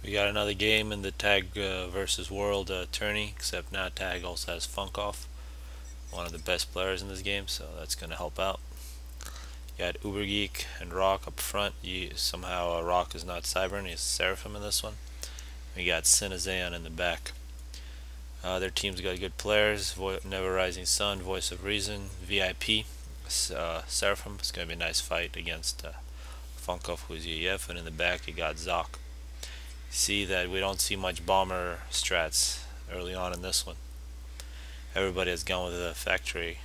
We got another game in the Tag versus World tourney, except now Tag also has Funkoff, one of the best players in this game, so that's going to help out. You got Ubergeek and Rock up front. Somehow Rock is not Cybern, he's Seraphim in this one. We got Cinezeon in the back. Their team's got good players: Never Rising Sun, Voice of Reason, VIP, Seraphim. It's going to be a nice fight against Funkoff, who's UEF, and in the back you got Zoc. See that we don't see much bomber strats early on in this one. Everybody has gone with the factory.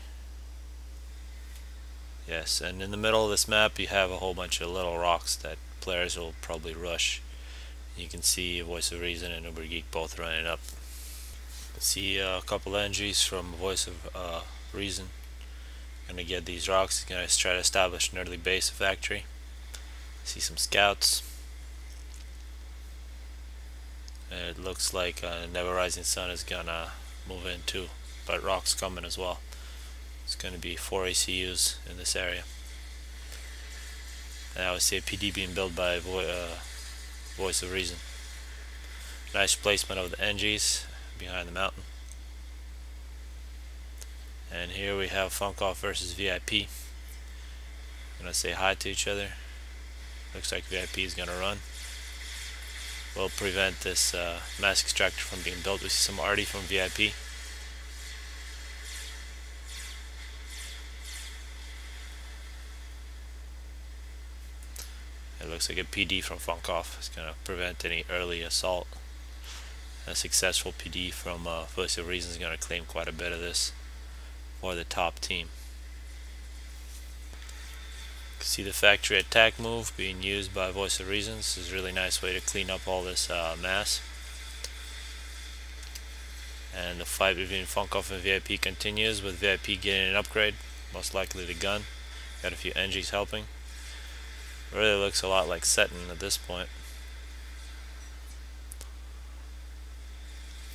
Yes, and in the middle of this map you have a whole bunch of little rocks that players will probably rush. You can see Voice of Reason and Ubergeek both running up. See a couple entries from Voice of Reason. Gonna get these rocks. He's gonna try to establish an early base factory. See some scouts. And it looks like Never Rising Sun is gonna move in too, but Rock's coming as well. It's gonna be 4 ACUs in this area. And I would see a PD being built by Voice of Reason. Nice placement of the NGs behind the mountain. And here we have Funkoff versus VIP. Gonna say hi to each other. Looks like VIP is gonna run. Will prevent this mass extractor from being built. We see some arty from VIP. It looks like a PD from Funkoff. It's gonna prevent any early assault. A successful PD from Voice of Reason is gonna claim quite a bit of this for the top team. See the factory attack move being used by Voice of Reason. This is a really nice way to clean up all this mass. And the fight between Funkoff and VIP continues, with VIP getting an upgrade, most likely the gun. Got a few NGs helping. Really looks a lot like Seton at this point.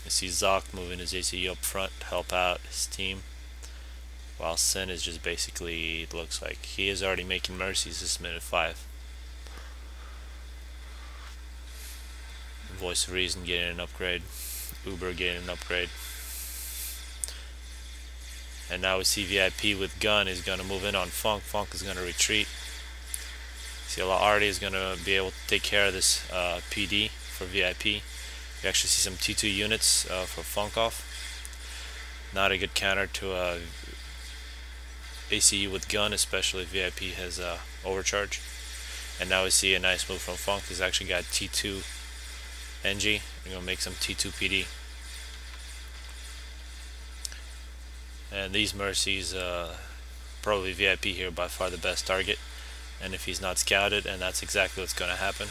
You see Zoc moving his ACU up front to help out his team, while Sin is just basically, it looks like he is already making mercies this minute 5. Voice of Reason getting an upgrade, Uber getting an upgrade. And now we see VIP with gun is going to move in on Funk. Funk is going to retreat. See, Artie is going to be able to take care of this PD for VIP. You actually see some T2 units for Funkoff. Not a good counter to ACU with gun, especially if VIP has overcharge. And now we see a nice move from Funk. He's actually got T2 NG. We're going to make some T2 PD. And these mercies, probably VIP here by far the best target. And if he's not scouted, and that's exactly what's going to happen.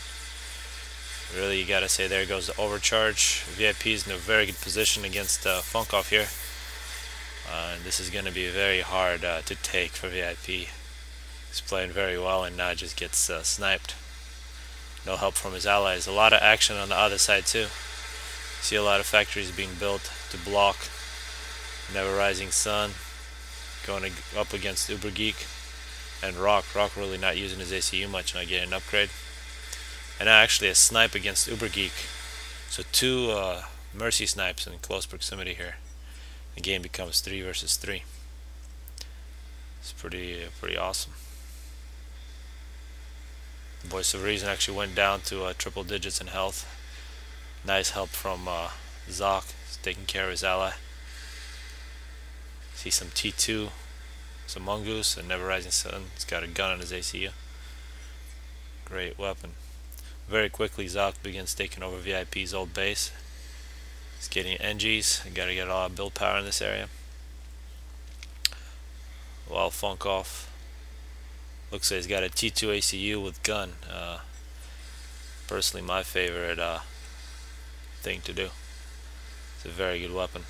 Really, you got to say there goes the overcharge. VIP is in a very good position against Funkoff here. And this is going to be very hard to take for VIP. He's playing very well and now just gets sniped. No help from his allies. A lot of action on the other side too. See a lot of factories being built to block Never Rising Sun going up against Ubergeek and Rock. Rock really not using his ACU much, and I get an upgrade. And now actually a snipe against Ubergeek. So 2 mercy snipes in close proximity here. The game becomes 3 versus 3. It's pretty awesome. Voice of Reason actually went down to triple digits in health. Nice help from Zoc. He's taking care of his ally. See some T2, some Mongoose, and Never Rising Sun. He's got a gun on his ACU. Great weapon. Very quickly Zoc begins taking over VIP's old base. He's getting NGs. You gotta get a lot of build power in this area. While Funkoff looks like he's got a T2 ACU with gun. Personally, my favorite thing to do. It's a very good weapon.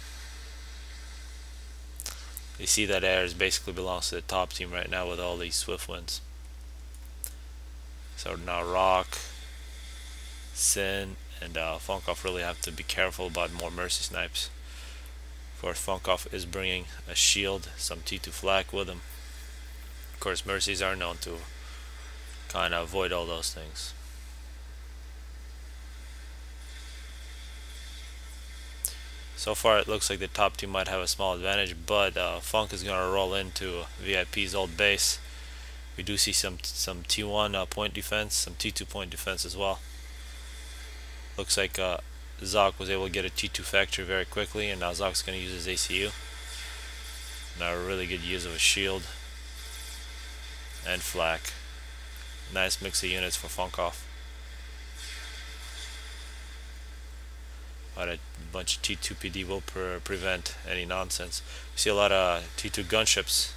You see that Airs basically belongs to the top team right now with all these swift wins. So now Rock, Sin, and Funkoff really have to be careful about more mercy snipes. Of course, Funkoff is bringing a shield, some T2 flak with him. Of course, mercies are known to kind of avoid all those things. So far it looks like the top two might have a small advantage, but Funk is going to roll into VIP's old base. We do see some T1 point defense, some T2 point defense as well. Looks like Zoc was able to get a T2 factory very quickly, and now Zoc's going to use his ACU. Now a really good use of a shield and flak. Nice mix of units for Funkoff. But a bunch of T2 PD will prevent any nonsense. We see a lot of T2 gunships,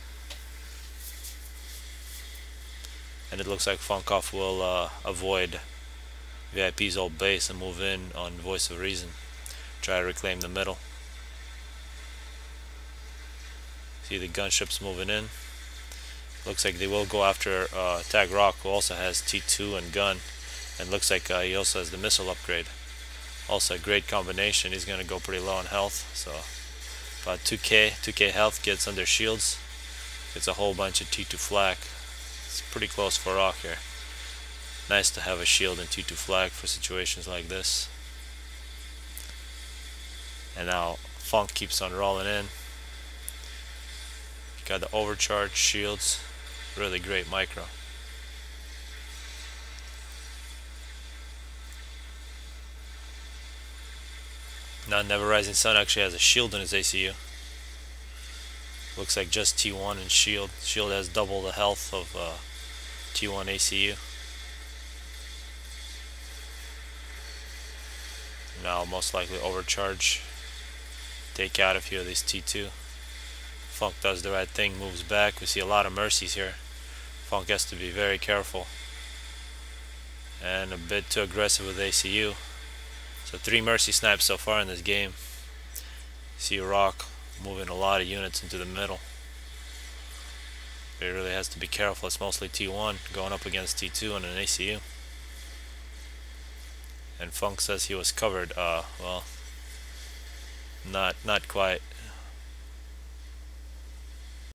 and it looks like Funkoff will avoid VIP's old base and move in on Voice of Reason. Try to reclaim the middle. See the gunships moving in. Looks like they will go after Tag Rock, who also has T2 and gun, and looks like he also has the missile upgrade. Also a great combination. He's going to go pretty low on health, so about 2k health, gets under shields, gets a whole bunch of T2 flak. It's pretty close for Rock here. Nice to have a shield and T2 flak for situations like this. And now Funk keeps on rolling in. Got the overcharge shields, really great micro. Now Never Rising Sun actually has a shield in his ACU. Looks like just T1 and shield. Shield has double the health of T1 ACU. Now most likely overcharge, take out a few of these T2. Funk does the right thing, moves back. We see a lot of mercies here. Funk has to be very careful and a bit too aggressive with ACU. So 3 mercy snipes so far in this game. See Rock moving a lot of units into the middle. He really has to be careful. It's mostly T1 going up against T2 and an ACU. And Funk says he was covered. Well, not quite.